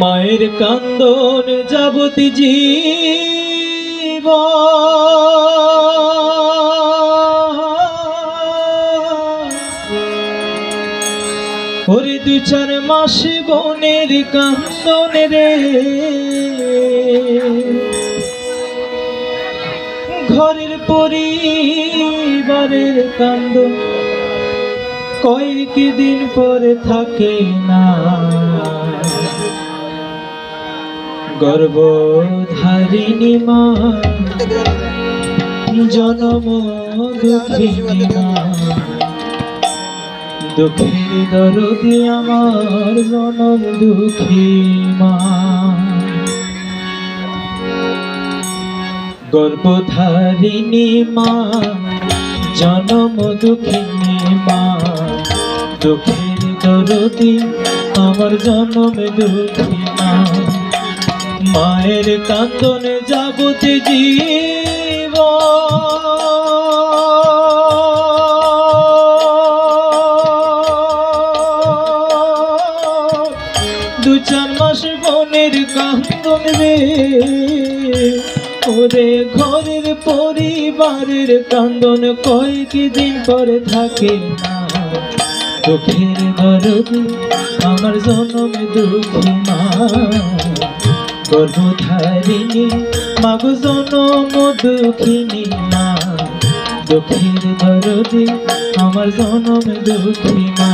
মায়ের কান্দন যাবতী জীব ওরে 2-4 মাস বোনের কান্দন রে ঘরের পরিবারের কান্দন কয়েক দিন পরে থাকে না গর্ভধারিণী মা জনম দুঃখিনী মা দুঃখের দরদি আমার জনম দুঃখী মা গর্ভধারিণী মা জনম দুঃখিনী মা দুঃখের দরদি আমার জনম দুঃখী মা মায়ের কান্দনে যাবতে জীব 2-4 মাস বোনের কান্দন রে ওরে ঘরের পরিবারের কান্দন কয়েক দিন পরে থাকে না দুঃখের দরদি আমার জনম দুঃখী মা গর্ভধারিণী মাগো জনম দুঃখিনী মা দুঃখের দরদি আমার জনম দুঃখী মা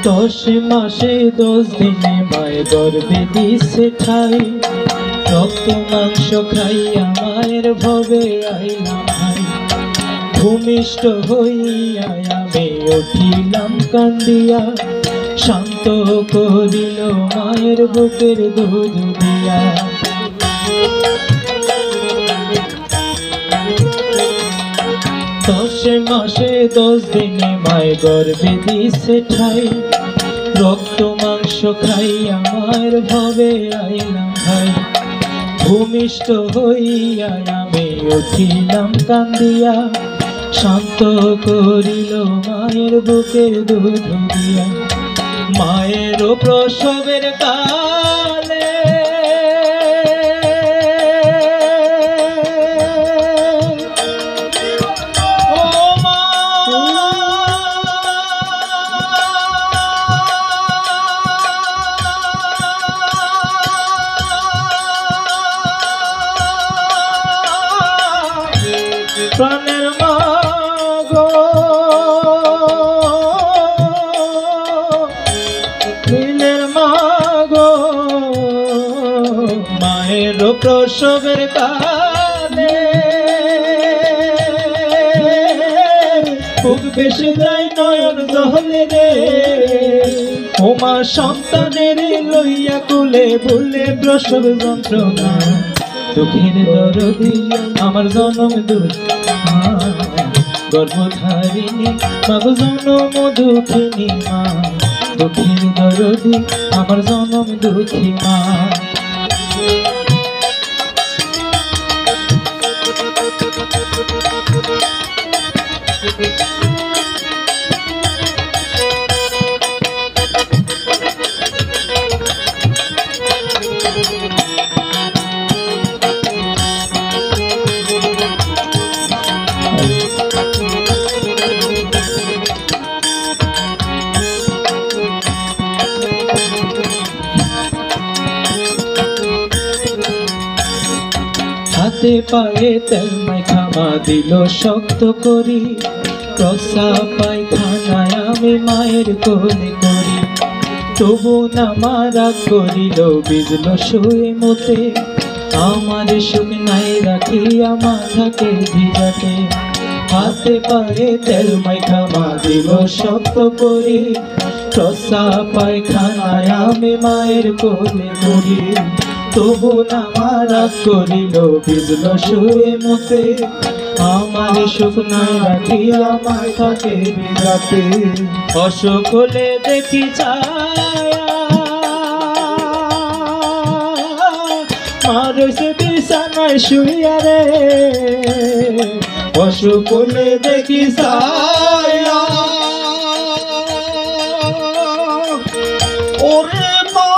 দশ মাসে 10 দিনে মায়ের গর্ভে দিছে ঠাই রক্ত মাংস খাইয়া মায়ের ভবে আইলাম ভাই ভূমিষ্ঠ হইয়া আমি উঠিলাম কান্দিয়া শান্ত করিল মায়ের বুকের দুধ দিয়া 10 মাসে 10 দিনে মায়ের গর্ভে দিছে ঠাই রক্ত মাংস খাইয়া মায়ের ভবে আইলাম ভাই ভূমিষ্ঠ হইয়া আমি উঠিলাম কান্দিয়া শান্ত করিল মায়ের বুকের দুধ দিয়া মায়ের প্রসবের কালে প্রাণের মা গো দিলের মা গো মায়ের প্রসবের কালে বুক বেশি যায় নয়ন জলে রে ও মা সন্তানের লইয়া কুলে ভুলে প্রসব যন্ত্রণা দুঃখের দরদি আমার জনম দুঃখী মা গর্ভধারিণী মাগো জনম দুঃখিনী মা দুঃখের দরদি আমার জনম দুঃখী মা হাতে পায়ে তেল মাখামা দিল শক্ত করি প্রস্রাব পায়খানায় আমি মায়ের কোলে করি তবু না মারা করিল বিজল শুয়ে মতে আমার সুখ নাই রাখিয়া মাথাকে ভিজাতে হাতে পায়ে তেল মাইখা মা দিল শক্ত করে প্রসা পায়খানায় আমি মায়ের কোলে পড়ি তবু না মারা করিল ভিজল শুয়ে মুতে আমার শুকনায় রাখিয়া মাথাকে বিরাতে অসকলে দেখি ছায়া মার সে বিছানায় শুইয়া রে অসকলে দেখি ছায়া ওরে মা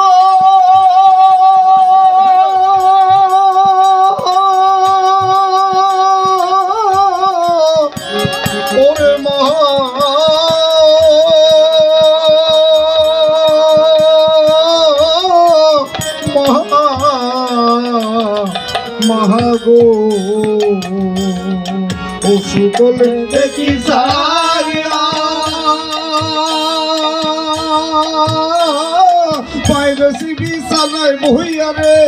ওরে মা মহাগো ও সুকলে দেখি সাইয়া পাইরেছি বিছানায় বইয়া রে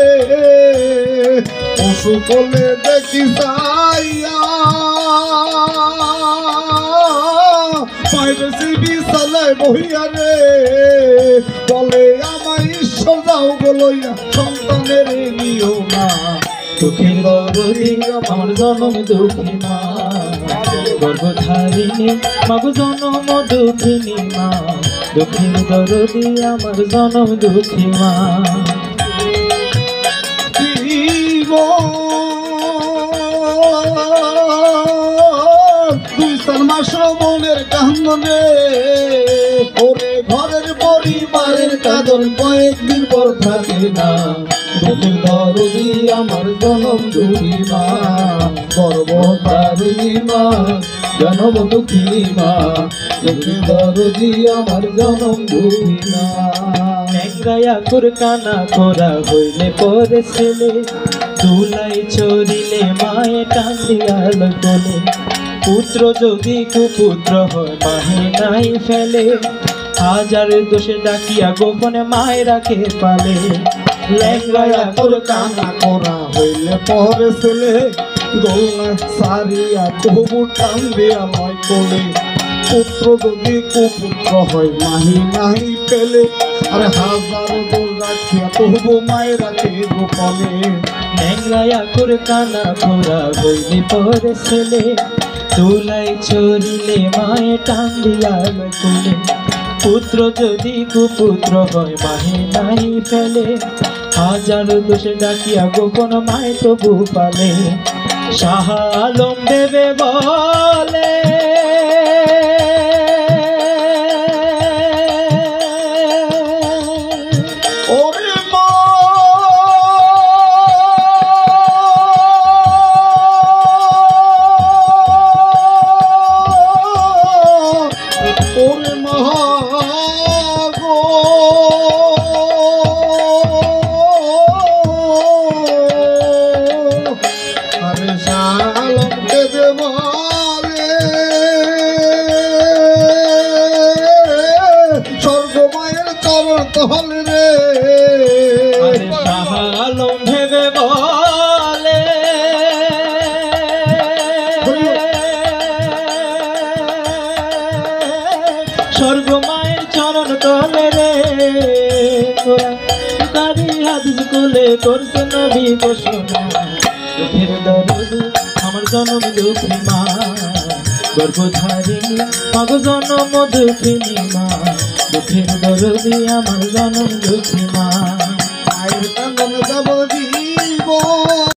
ও সুকলে দেখি সাইয়া পাইরেছি বিছানায় বইয়া রে বলে আমায় ঈশ্বর দাও বলইয়া সন্তানের নিও না দুঃখের দরদি আমার জনম দুঃখী মা গর্ভধারিণী মাগো জনম দুঃখিনী মা দুঃখের দরদি আমার জনম দুঃখী মা দুই চার মাস মনের কান্দনে ওরে ঘরের পরিবারের কাঁদন কয়েকদিন পর থাকে না দুঃখের দরদি আমার জনম দুঃখী মা গর্ভধারিণী মা জনম দুঃখিনী মা দুঃখের দরদি আমার জনম দুঃখী মা ন্যাংরায়া কানা করা হইলে পরে ছেলে তুলাই চড়িলে মায়ে টান দিয়াল কোলে পুত্র যদি কুপুত্র হয় মাহে নাই ফেলে হাজার দোষে ডাকিয়া গোপনে মায়ে রাখে পালে ল্যাংরায়া কানা করা হইলে পরে ছেলে দোলনা সারিয়া তবু টান দিয়া লয় কোলে পুত্র যদি কুপুত্র হয় মাহি নাহি পেলে আরে হাজার দোল রাখিয়া তবু মায়ের রাখে গোপনে ন্যাংরায়া কানা করা হইলে পরে ছেলে তুলাই চড়িলে মায়ে টান দিয়াল কোলে পুত্র যদি কুপুত্র হয় মাহে নাই ফেলে হাজার দোষে ডাকিয়া গোপন মায়ে তবু পালে শাহ আলম দেবে বলে ওরে মা ওরে মা গো আরে শালম দেবে বলে স্বর্গ মায়ের চরণ তহলে রে শাহ আলম দেবে বলে স্বর্গ মায়ের চরণ তলে রে কারি হাদিস কুলে করছে নবী ঘোষণা দুঃখের দরদি আমার জনম দুঃখী মা গর্ভধারিণী মাগো জনম দুঃখিনী মা দুঃখের দরদি আমার জনম দুঃখী মা মায়ের কান্দন যাব জীবন